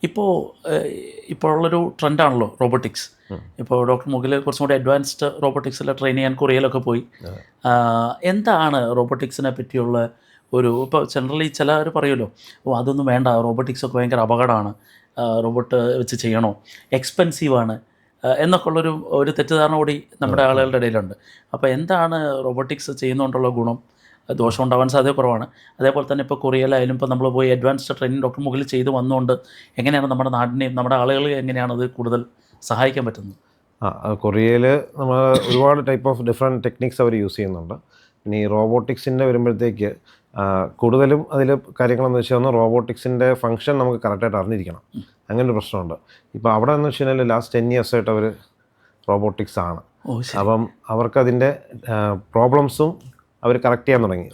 ഇപ്പോൾ ഇപ്പോഴുള്ളൊരു ട്രെൻഡാണല്ലോ റോബോട്ടിക്സ്. ഇപ്പോൾ ഡോക്ടർ മുകിൽ കുറച്ചും കൂടി അഡ്വാൻസ്ഡ് റോബോട്ടിക്സിൽ ട്രെയിൻ ചെയ്യാൻ കൊറിയയിലൊക്കെ പോയി. എന്താണ് റോബോട്ടിക്സിനെ പറ്റിയുള്ള ഇപ്പോൾ ജനറലി ചിലർ പറയുമല്ലോ, അതൊന്നും വേണ്ട, റോബോട്ടിക്സൊക്കെ ഭയങ്കര അപകടമാണ്, റോബോട്ട് വെച്ച് ചെയ്യണോ, എക്സ്പെൻസീവാണ് എന്നൊക്കെ ഒരു തെറ്റിദ്ധാരണ കൂടി നമ്മുടെ ആളുകളുടെ ഇടയിലുണ്ട്. അപ്പോൾ എന്താണ് റോബോട്ടിക്സ് ചെയ്യുന്നതുകൊണ്ടുള്ള ഗുണം? ദോഷം ഉണ്ടാവാൻ സാധ്യത കുറവാണ്. അതേപോലെ തന്നെ ഇപ്പോൾ കൊറിയയിലായാലും ഇപ്പോൾ നമ്മൾ പോയി അഡ്വാൻസ്ഡ് ട്രെയിനിങ് ഡോക്ടർ മുകളിൽ ചെയ്ത് വന്നുകൊണ്ട് എങ്ങനെയാണ് നമ്മുടെ നാടിനെയും നമ്മുടെ ആളുകളെ എങ്ങനെയാണത് കൂടുതൽ സഹായിക്കാൻ പറ്റുന്നത്? കൊറിയയിൽ നമ്മൾ ഒരുപാട് ടൈപ്പ് ഓഫ് ഡിഫറെൻറ്റ് ടെക്നിക്സ് അവർ യൂസ് ചെയ്യുന്നുണ്ട്. ഇനി റോബോട്ടിക്സിൻ്റെ വരുമ്പോഴത്തേക്ക് കൂടുതലും അതിൽ കാര്യങ്ങളെന്ന് വെച്ച് കഴിഞ്ഞാൽ റോബോട്ടിക്സിൻ്റെ ഫംഗ്ഷൻ നമുക്ക് കറക്റ്റായിട്ട് അറിഞ്ഞിരിക്കണം. അങ്ങനെ ഒരു പ്രശ്നമുണ്ട്. ഇപ്പോൾ അവിടെ എന്ന് വെച്ച് കഴിഞ്ഞാൽ ലാസ്റ്റ് 10 years ആയിട്ട് അവർ റോബോട്ടിക്സ് ആണ്. അപ്പം അവർക്കതിൻ്റെ പ്രോബ്ലംസും അവർ കറക്റ്റ് ചെയ്യാൻ തുടങ്ങി.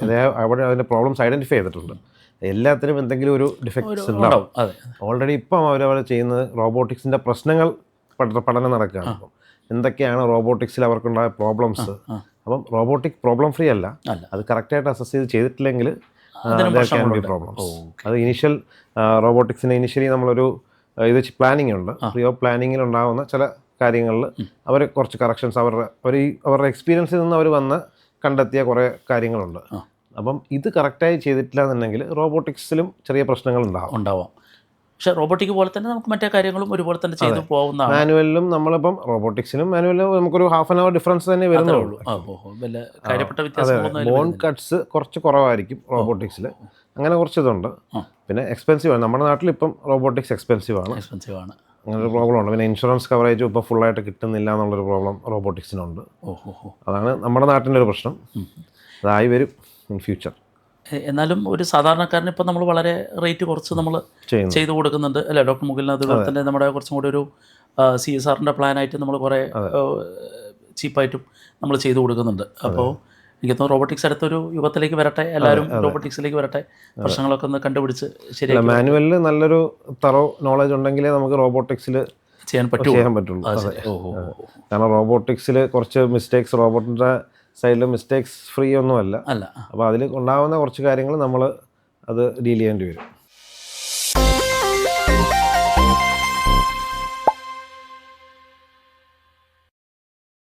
അവിടെ അതിൻ്റെ പ്രോബ്ലംസ് ഐഡൻറ്റിഫൈ ചെയ്തിട്ടുണ്ട്. എല്ലാത്തിനും എന്തെങ്കിലും ഒരു ഡിഫക്ട്സ് ഉണ്ടാവും. ഓൾറെഡി ഇപ്പം അവരവിടെ ചെയ്യുന്നത് റോബോട്ടിക്സിൻ്റെ പ്രശ്നങ്ങൾ പഠനം നടക്കുകയാണ്. അപ്പം എന്തൊക്കെയാണ് റോബോട്ടിക്സിൽ അവർക്കുണ്ടായ പ്രോബ്ലംസ്. അപ്പം റോബോട്ടിക് പ്രോബ്ലം ഫ്രീ അല്ല, അത് കറക്റ്റായിട്ട് അസസ് ചെയ്തിട്ടില്ലെങ്കിൽ പ്രോബ്ലംസ്. അത് ഇനീഷ്യൽ റോബോട്ടിക്സിന് ഇനീഷ്യലി നമ്മളൊരു ഇത് പ്ലാനിങ് ഉണ്ട്. പ്രീ ഓഫ് പ്ലാനിങ്ങിൽ ഉണ്ടാകുന്ന ചില കാര്യങ്ങളിൽ അവർ കുറച്ച് കറക്ഷൻസ് അവരുടെ എക്സ്പീരിയൻസിൽ നിന്ന് അവർ വന്ന് കണ്ടെത്തിയ കുറേ കാര്യങ്ങളുണ്ട്. അപ്പം ഇത് കറക്റ്റായി ചെയ്തിട്ടില്ല എന്നുണ്ടെങ്കിൽ റോബോട്ടിക്സിലും ചെറിയ പ്രശ്നങ്ങൾ ഉണ്ടാവാം. പക്ഷേ റോബോട്ടിക് പോലെ തന്നെ നമുക്ക് മറ്റേ കാര്യങ്ങളും ഒരുപോലെ തന്നെ ചെയ്തു പോകുന്ന മാനുവലിലും നമ്മളിപ്പം റോബോട്ടിക്സിലും മാനുവലിലും നമുക്കൊരു 1/2 hour ഡിഫറൻസ് തന്നെ വരുന്നുള്ളൂ. ബോൺ കട്ട്സ് കുറച്ച് കുറവായിരിക്കും റോബോട്ടിക്സിൽ. അങ്ങനെ കുറച്ച് ഇതുണ്ട്. പിന്നെ എക്സ്പെൻസീവ് ആണ്. നമ്മുടെ നാട്ടിലിപ്പം റോബോട്ടിക്സ് എക്സ്പെൻസീവ് ആണ്. അങ്ങനൊരു പ്രോബ്ലം ഉണ്ട്. പിന്നെ ഇൻഷുറൻസ് കവറേജും ഇപ്പോൾ ഫുള്ളായിട്ട് കിട്ടുന്നില്ല എന്നുള്ളൊരു പ്രോബ്ലം റോബോട്ടിക്സിനുണ്ട്. അതാണ് നമ്മുടെ നാട്ടിൻ്റെ ഒരു പ്രശ്നം. അതായി വരും ഇൻ ഫ്യൂച്ചർ. എന്നാലും ഒരു സാധാരണക്കാരന് ഇപ്പം നമ്മൾ വളരെ റേറ്റ് കുറച്ച് നമ്മൾ ചെയ്തു കൊടുക്കുന്നുണ്ട് അല്ലേ ഡോക്ടർ മുകിലിന്? അതുപോലെ തന്നെ നമ്മുടെ കുറച്ചും കൂടി ഒരു CSRൻ്റെ പ്ലാനായിട്ട് നമ്മൾ കുറേ ചീപ്പായിട്ടും നമ്മൾ ചെയ്തു കൊടുക്കുന്നുണ്ട്. അപ്പോൾ എനിക്ക് തോന്നുന്നു റോബോട്ടിക്സ് അടുത്തൊരു യുഗത്തിലേക്ക് വരട്ടെ, എല്ലാവരും റോബോട്ടിക്സിലേക്ക് വരട്ടെ, പ്രശ്നങ്ങളൊക്കെ ഒന്ന് കണ്ടുപിടിച്ച് ശരിയാക്കി. മാനുവലിൽ നല്ലൊരു തറോ നോളജ് ഉണ്ടെങ്കിലേ നമുക്ക് റോബോട്ടിക്സിൽ ചെയ്യാൻ പറ്റുള്ളൂ. കാരണം റോബോട്ടിക്സിൽ കുറച്ച് മിസ്റ്റേക്സ്, റോബോട്ടിൻ്റെ സൈഡിൽ മിസ്റ്റേക്സ് ഫ്രീ ഒന്നുമല്ല. അപ്പോൾ അതിൽ ഉണ്ടാകുന്ന കുറച്ച് കാര്യങ്ങൾ നമ്മൾ അത് ഡീൽ ചെയ്യേണ്ടി വരും.